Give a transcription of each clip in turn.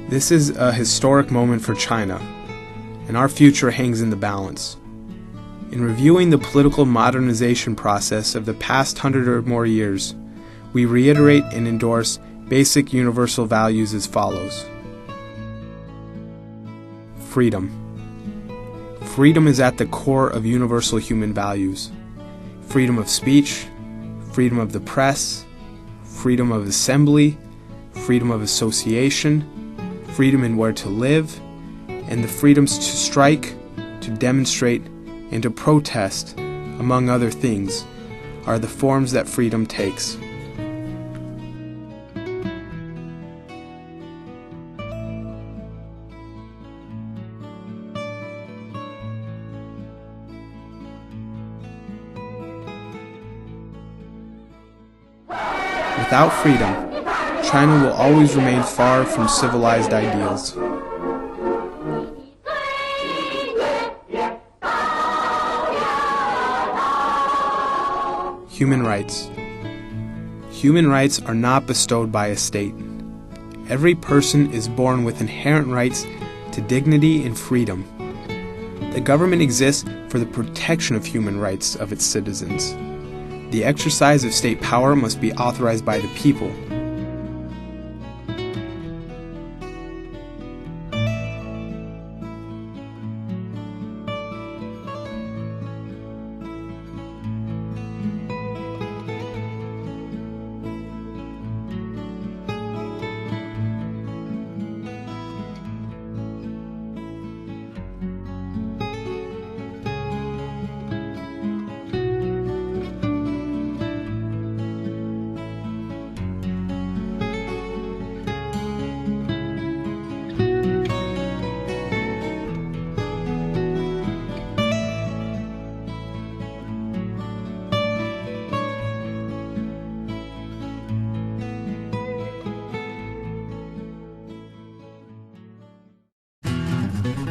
This is a historic moment for China, and our future hangs in the balance. In reviewing the political modernization process of the past 100 or more years, we reiterate and endorse basic universal values as follows. Freedom. Freedom is at the core of universal human values. Freedom of speech, freedom of the press, freedom of assembly, freedom of association, freedom in where to live, and the freedoms to strike, to demonstrate, and to protest, among other things, are the forms that freedom takes. Without freedom, China will always remain far from civilized ideals. Human rights. Human rights are not bestowed by a state. Every person is born with inherent rights to dignity and freedom. The government exists for the protection of human rights of its citizens. The exercise of state power must be authorized by the people.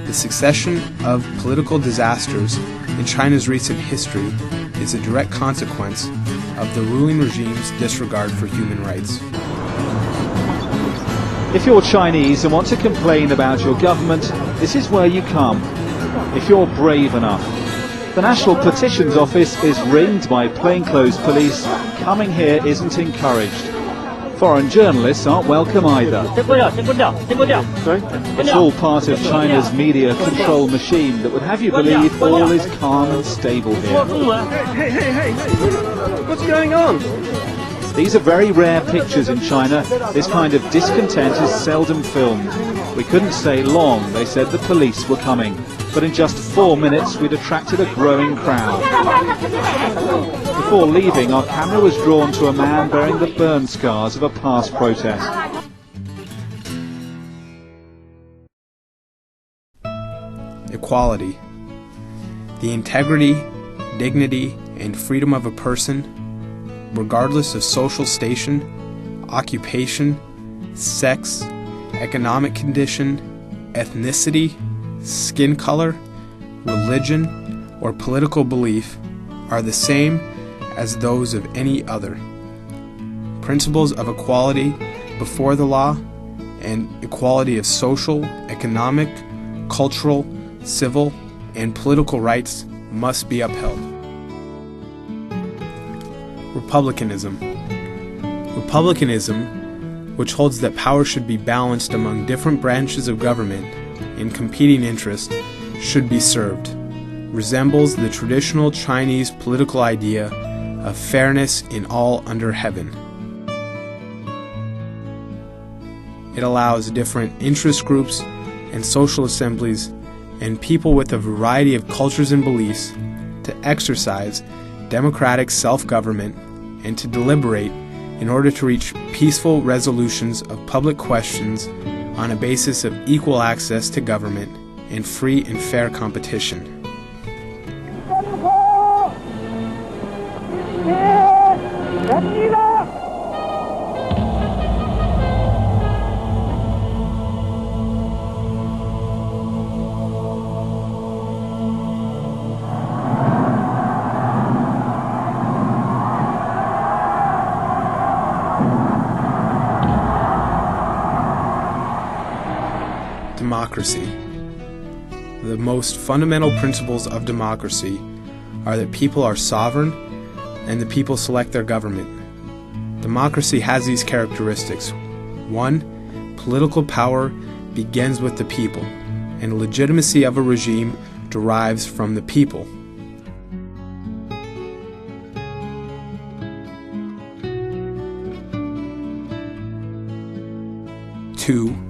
The succession of political disasters in China's recent history is a direct consequence of the ruling regime's disregard for human rights. If you're Chinese and want to complain about your government, this is where you come. If you're brave enough. The National Petitions Office is ringed by plainclothes police. Coming here isn't encouraged. Foreign journalists aren't welcome either. It's all part of China's media control machine that would have you believe all is calm and stable here. Hey, what's going on? These are very rare pictures in China. This kind of discontent is seldom filmed. We couldn't stay long, they said the police were coming. But in just 4 minutes we'd attracted a growing crowd. Before leaving, our camera was drawn to a man bearing the burn scars of a past protest. Equality. The integrity, dignity, and freedom of a person, regardless of social station, occupation, sex, economic condition, ethnicity, skin color, religion, or political belief, are the same as those of any other. Principles of equality before the law and equality of social, economic, cultural, civil, and political rights must be upheld. Republicanism. Republicanism, which holds that power should be balanced among different branches of government and competing interests, should be served, resembles the traditional Chinese political idea of fairness in all under heaven. It allows different interest groups and social assemblies and people with a variety of cultures and beliefs to exercise democratic self-government and to deliberate in order to reach peaceful resolutions of public questions on a basis of equal access to government and free and fair competition. democracy. The most fundamental principles of democracy are that people are sovereign and the people select their government. Democracy has these characteristics. 1. Political power begins with the people, and the legitimacy of a regime derives from the people. 2.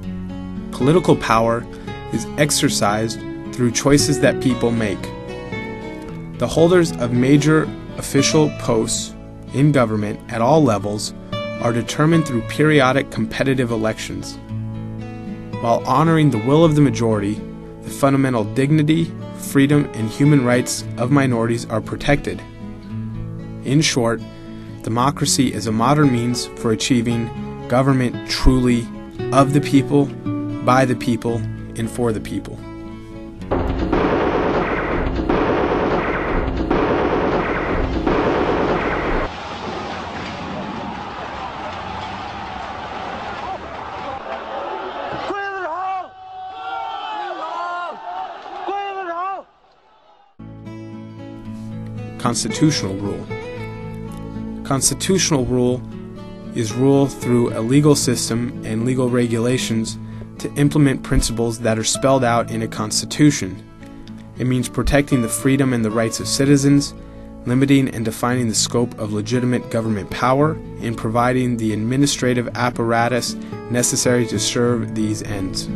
Political power is exercised through choices that people make. The holders of major official posts in government at all levels are determined through periodic competitive elections. While honoring the will of the majority, the fundamental dignity, freedom, and human rights of minorities are protected. In short, democracy is a modern means for achieving government truly of the people, by the people, and for the people. Constitutional rule. Constitutional rule is rule through a legal system and legal regulations to implement principles that are spelled out in a constitution. It means protecting the freedom and the rights of citizens, limiting and defining the scope of legitimate government power, and providing the administrative apparatus necessary to serve these ends.